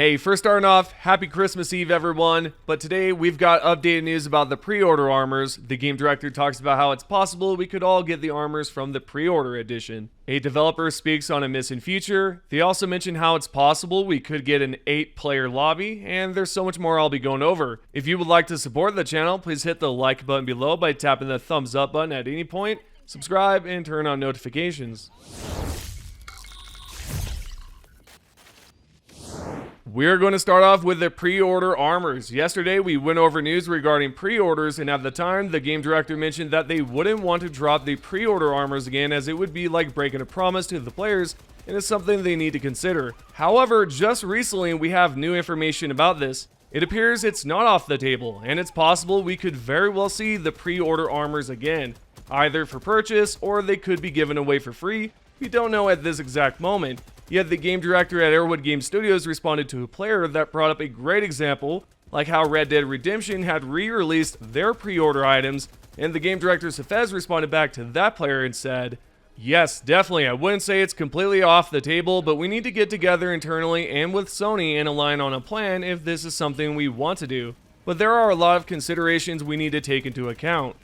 Hey, first starting off, happy Christmas Eve everyone, but today we've got updated news about the pre-order armors. The game director talks about how it's possible we could all get the armors from the pre-order edition. A developer speaks on a Missing Feature. They also mention how it's possible we could get an 8-player lobby, and there's so much more I'll be going over. If you would like to support the channel, please hit the like button below by tapping the thumbs up button at any point, subscribe, and turn on notifications. We're going to start off with the pre-order armors. Yesterday, we went over news regarding pre-orders, and at the time, the game director mentioned that they wouldn't want to drop the pre-order armors again, as it would be like breaking a promise to the players, and it's something they need to consider. However, just recently, we have new information about this. It appears it's not off the table, and it's possible we could very well see the pre-order armors again, either for purchase, or they could be given away for free. We don't know at this exact moment. Yet the game director at Arrowhead Game Studios responded to a player that brought up a great example, like how Red Dead Redemption had re-released their pre-order items, and the game director Safez responded back to that player and said, "Yes, definitely, I wouldn't say it's completely off the table, but we need to get together internally and with Sony and align on a plan if this is something we want to do. But there are a lot of considerations we need to take into account."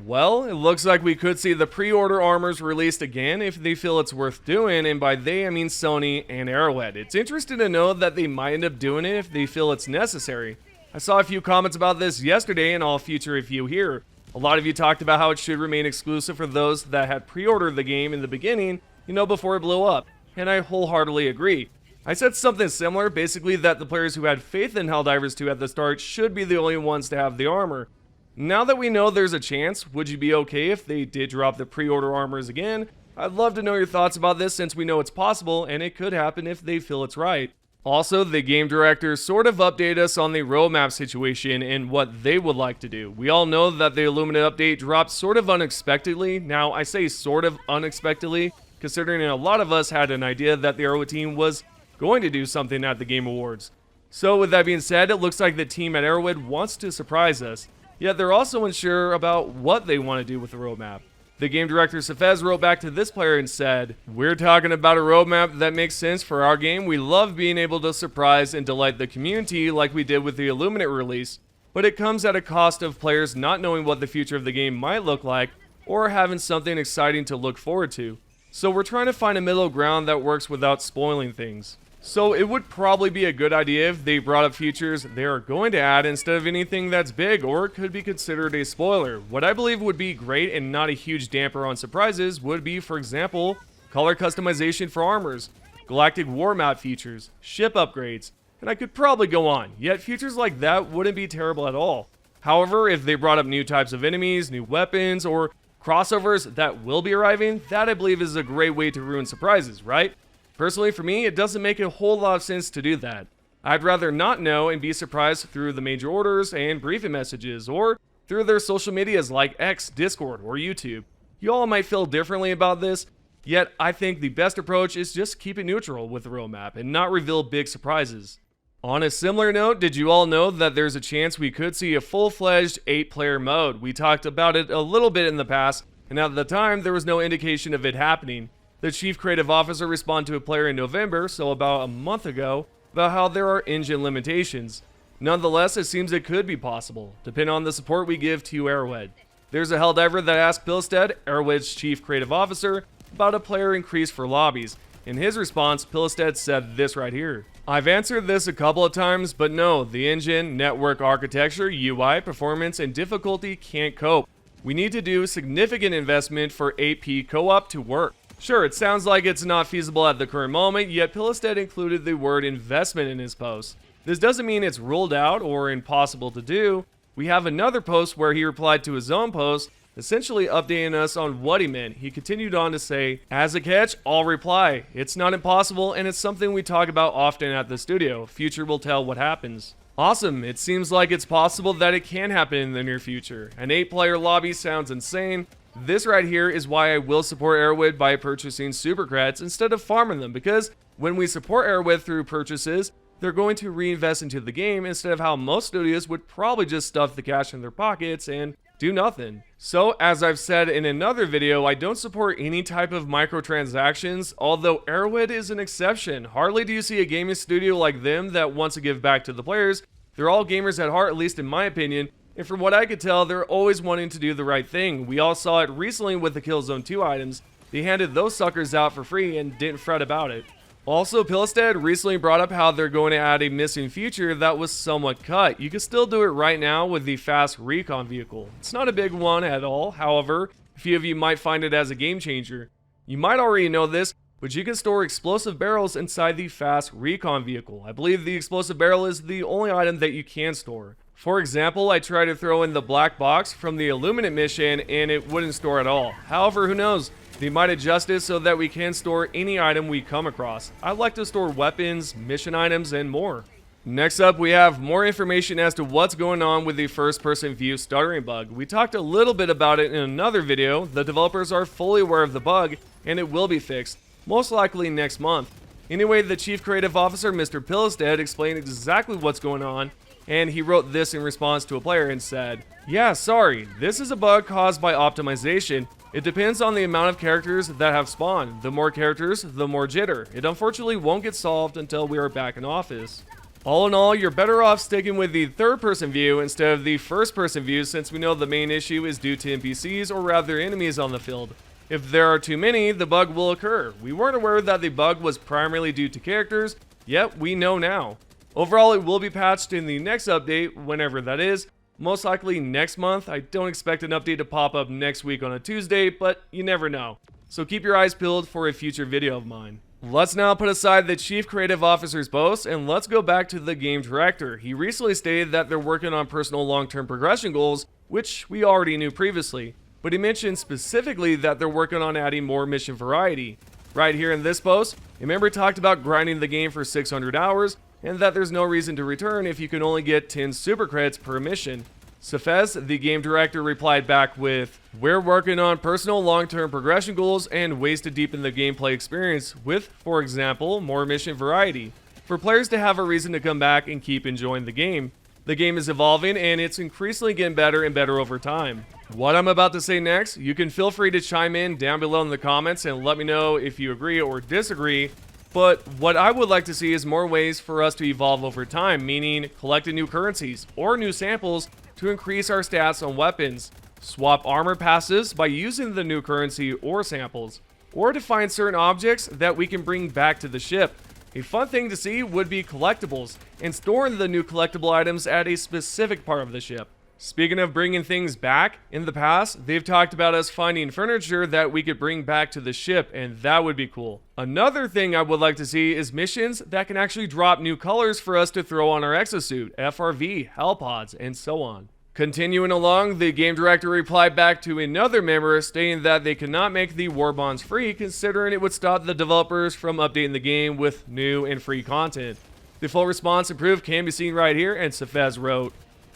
Well, it looks like we could see the pre-order armors released again if they feel it's worth doing, and by they I mean Sony and Arrowhead. It's interesting to know that they might end up doing it if they feel it's necessary. I saw a few comments about this yesterday, and I'll feature a few here. A lot of you talked about how it should remain exclusive for those that had pre-ordered the game in the beginning, before it blew up, and I wholeheartedly agree. I said something similar, basically that the players who had faith in Helldivers 2 at the start should be the only ones to have the armor. Now that we know there's a chance, would you be okay if they did drop the pre-order armors again? I'd love to know your thoughts about this since we know it's possible and it could happen if they feel it's right. Also, the game director sort of updated us on the roadmap situation and what they would like to do. We all know that the Illuminate update dropped sort of unexpectedly. Now, I say sort of unexpectedly, considering a lot of us had an idea that the Arrowhead team was going to do something at the Game Awards. So with that being said, it looks like the team at Arrowhead wants to surprise us. Yet they're also unsure about what they want to do with the roadmap. The game director Safez wrote back to this player and said, "We're talking about a roadmap that makes sense for our game. We love being able to surprise and delight the community like we did with the Illuminate release, but it comes at a cost of players not knowing what the future of the game might look like or having something exciting to look forward to. So we're trying to find a middle ground that works without spoiling things." So it would probably be a good idea if they brought up features they are going to add instead of anything that's big or could be considered a spoiler. What I believe would be great and not a huge damper on surprises would be, for example, color customization for armors, galactic war map features, ship upgrades, and I could probably go on, yet features like that wouldn't be terrible at all. However, if they brought up new types of enemies, new weapons, or crossovers that will be arriving, that I believe is a great way to ruin surprises, right? Personally, for me, it doesn't make a whole lot of sense to do that. I'd rather not know and be surprised through the major orders and briefing messages, or through their social medias like X, Discord, or YouTube. You all might feel differently about this, yet I think the best approach is just keep it neutral with the roadmap and not reveal big surprises. On a similar note, did you all know that there's a chance we could see a full-fledged 8-player mode? We talked about it a little bit in the past, and at the time there was no indication of it happening. The chief creative officer responded to a player in November, so about a month ago, about how there are engine limitations. Nonetheless, it seems it could be possible, depending on the support we give to Arrowhead. There's a Helldiver that asked Pilstead, Arrowhead's chief creative officer, about a player increase for lobbies. In his response, Pilstead said this right here. "I've answered this a couple of times, but no, the engine, network architecture, UI, performance, and difficulty can't cope. We need to do significant investment for AP co-op to work." Sure, it sounds like it's not feasible at the current moment, yet Pilstead included the word investment in his post. This doesn't mean it's ruled out or impossible to do. We have another post where he replied to his own post, essentially updating us on what he meant. He continued on to say, "As a catch, I'll reply. It's not impossible, and it's something we talk about often at the studio. Future will tell what happens." Awesome, it seems like it's possible that it can happen in the near future. An 8-player lobby sounds insane. This right here is why I will support Arrowhead by purchasing super credits instead of farming them, because when we support Arrowhead through purchases, they're going to reinvest into the game instead of how most studios would probably just stuff the cash in their pockets and Do nothing. So, as I've said in another video, I don't support any type of microtransactions, although Arrowhead is an exception. Hardly do you see a gaming studio like them that wants to give back to the players. They're all gamers at heart, at least in my opinion, and from what I could tell, they're always wanting to do the right thing. We all saw it recently with the Killzone 2 items. They handed those suckers out for free and didn't fret about it. Also, Pilstead recently brought up how they're going to add a missing feature that was somewhat cut. You can still do it right now with the fast recon vehicle. It's not a big one at all, however, a few of you might find it as a game changer. You might already know this, but you can store explosive barrels inside the fast recon vehicle. I believe the explosive barrel is the only item that you can store. For example, I tried to throw in the black box from the Illuminate mission and it wouldn't store at all. However, who knows? They might adjust it so that we can store any item we come across. I like to store weapons, mission items, and more. Next up, we have more information as to what's going on with the first-person view stuttering bug. We talked a little bit about it in another video. The developers are fully aware of the bug, and it will be fixed, most likely next month. Anyway, the Chief Creative Officer, Mr. Pilstead, explained exactly what's going on, and he wrote this in response to a player and said, "Yeah, sorry, this is a bug caused by optimization. It depends on the amount of characters that have spawned. The more characters, the more jitter. It unfortunately won't get solved until we are back in office." All in all, you're better off sticking with the third-person view instead of the first-person view, since we know the main issue is due to NPCs, or rather enemies on the field. If there are too many, the bug will occur. We weren't aware that the bug was primarily due to characters, yet we know now. Overall, it will be patched in the next update, whenever that is. Most likely next month. I don't expect an update to pop up next week on a Tuesday, but you never know. So keep your eyes peeled for a future video of mine. Let's now put aside the Chief Creative Officer's boast and let's go back to the game director. He recently stated that they're working on personal long-term progression goals, which we already knew previously. But he mentioned specifically that they're working on adding more mission variety. Right here in this post, a member talked about grinding the game for 600 hours, and that there's no reason to return if you can only get 10 super credits per mission. Safez, the game director, replied back with, "We're working on personal long-term progression goals and ways to deepen the gameplay experience with, for example, more mission variety, for players to have a reason to come back and keep enjoying the game. The game is evolving and it's increasingly getting better and better over time." What I'm about to say next, you can feel free to chime in down below in the comments and let me know if you agree or disagree. But what I would like to see is more ways for us to evolve over time, meaning collecting new currencies or new samples to increase our stats on weapons, swap armor passes by using the new currency or samples, or to find certain objects that we can bring back to the ship. A fun thing to see would be collectibles, and storing the new collectible items at a specific part of the ship. Speaking of bringing things back, in the past, they've talked about us finding furniture that we could bring back to the ship, and that would be cool. Another thing I would like to see is missions that can actually drop new colors for us to throw on our exosuit, FRV, Hellpods, and so on. Continuing along, the game director replied back to another member stating that they could not make the Warbonds free, considering it would stop the developers from updating the game with new and free content. The full response and proof can be seen right here, and Safez wrote,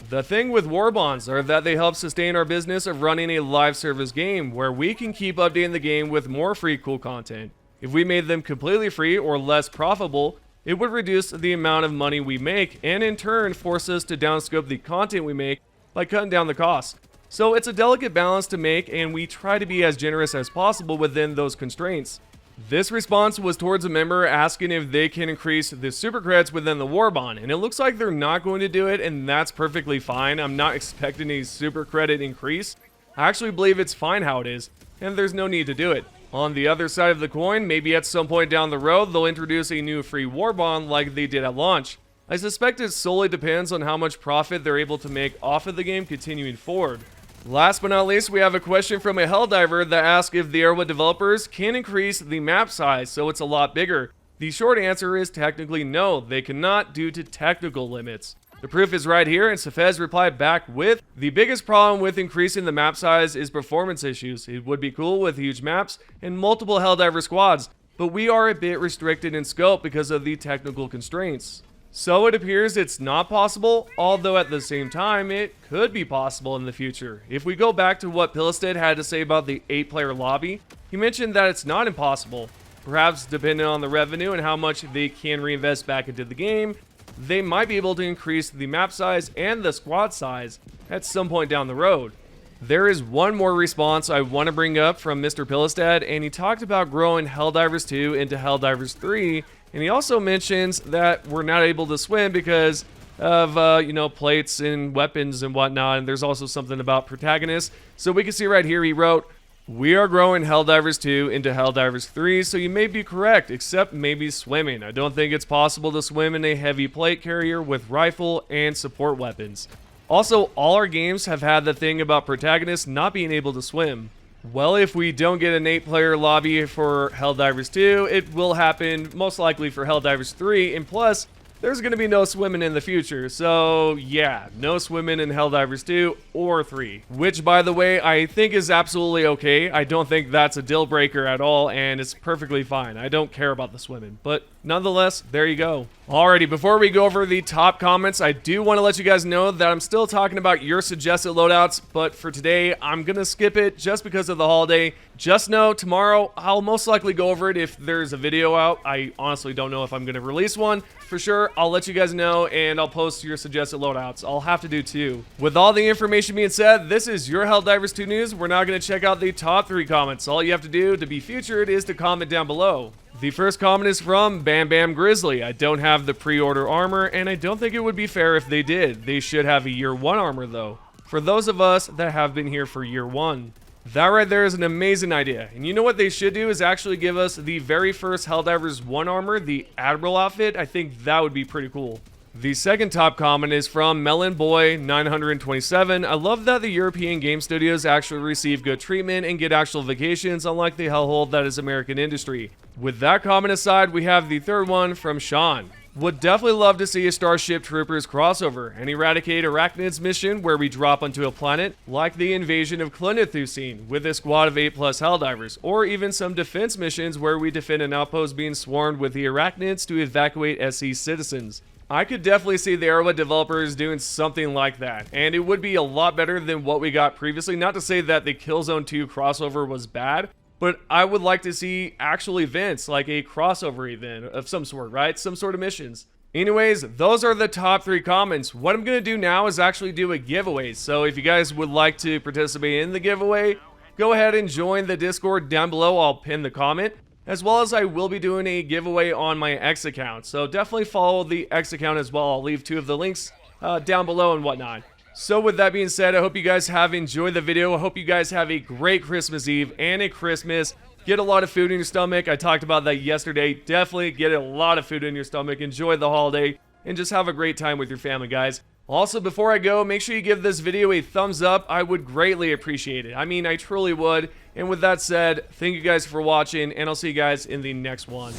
"The thing with Warbonds are that they help sustain our business of running a live service game where we can keep updating the game with more free cool content. If we made them completely free or less profitable, it would reduce the amount of money we make and in turn force us to downscope the content we make by cutting down the cost. So it's a delicate balance to make and we try to be as generous as possible within those constraints." This response was towards a member asking if they can increase the super credits within the Warbond, and it looks like they're not going to do it, and that's perfectly fine. I'm not expecting a super credit increase. I actually believe it's fine how it is, and there's no need to do it. On the other side of the coin, maybe at some point down the road, they'll introduce a new free Warbond like they did at launch. I suspect it solely depends on how much profit they're able to make off of the game continuing forward. Last but not least, we have a question from a Helldiver that asks if the Arrowhead developers can increase the map size so it's a lot bigger. The short answer is technically no, they cannot due to technical limits. The proof is right here, and Safez replied back with, "The biggest problem with increasing the map size is performance issues. It would be cool with huge maps and multiple Helldiver squads, but we are a bit restricted in scope because of the technical constraints." So it appears it's not possible, although at the same time, it could be possible in the future. If we go back to what Pilstead had to say about the 8-player lobby, he mentioned that it's not impossible. Perhaps depending on the revenue and how much they can reinvest back into the game, they might be able to increase the map size and the squad size at some point down the road. There is one more response I want to bring up from Mr. Pillistad, and he talked about growing Helldivers 2 into Helldivers 3, and he also mentions that we're not able to swim because of, you know, plates and weapons and whatnot, and there's also something about protagonists. So we can see right here he wrote, "We are growing Helldivers 2 into Helldivers 3, so you may be correct, except maybe swimming. I don't think it's possible to swim in a heavy plate carrier with rifle and support weapons. Also, all our games have had the thing about protagonists not being able to swim. Well, if we don't get an 8-player lobby for Helldivers 2, it will happen most likely for Helldivers 3, and plus, there's going to be no swimming in the future, so yeah, no swimming in Helldivers 2 or 3. Which, by the way, I think is absolutely okay. I don't think that's a deal breaker at all, and it's perfectly fine. I don't care about the swimming, but nonetheless, there you go. Alrighty, before we go over the top comments, I do want to let you guys know that I'm still talking about your suggested loadouts, but for today, I'm going to skip it just because of the holiday. Just know, tomorrow, I'll most likely go over it if there's a video out. I honestly don't know if I'm going to release one. For sure, I'll let you guys know, and I'll post your suggested loadouts. I'll have to do two. With all the information being said, this is your Helldivers 2 news. We're now going to check out the top 3 comments. All you have to do to be featured is to comment down below. The first comment is from Bam Bam Grizzly. I don't have the pre-order armor, and I don't think it would be fair if they did. They should have a year 1 armor though, for those of us that have been here for year 1. That right there is an amazing idea. And you know what they should do is actually give us the very first Helldivers 1 armor, the Admiral outfit. I think that would be pretty cool. The second top comment is from MelonBoy927. I love that the European game studios actually receive good treatment and get actual vacations, unlike the hellhole that is American industry. With that comment aside, we have the third one from Sean. Would definitely love to see a Starship Troopers crossover, an Eradicate Arachnids mission where we drop onto a planet, like the invasion of Clinithu scene, with a squad of 8+ Helldivers, or even some defense missions where we defend an outpost being swarmed with the Arachnids to evacuate SC citizens. I could definitely see the Arrowhead developers doing something like that, and it would be a lot better than what we got previously. Not to say that the Killzone 2 crossover was bad, but I would like to see actual events, like a crossover event of some sort, right? Some sort of missions. Anyways, those are the top 3 comments. What I'm going to do now is actually do a giveaway. So if you guys would like to participate in the giveaway, go ahead and join the Discord down below. I'll pin the comment. As well as I will be doing a giveaway on my X account. So definitely follow the X account as well. I'll leave 2 of the links down below and whatnot. So with that being said, I hope you guys have enjoyed the video. I hope you guys have a great Christmas Eve and a Christmas. Get a lot of food in your stomach. I talked about that yesterday. Definitely get a lot of food in your stomach. Enjoy the holiday and just have a great time with your family, guys. Also, before I go, make sure you give this video a thumbs up. I would greatly appreciate it. I mean, I truly would. And with that said, thank you guys for watching, and I'll see you guys in the next one.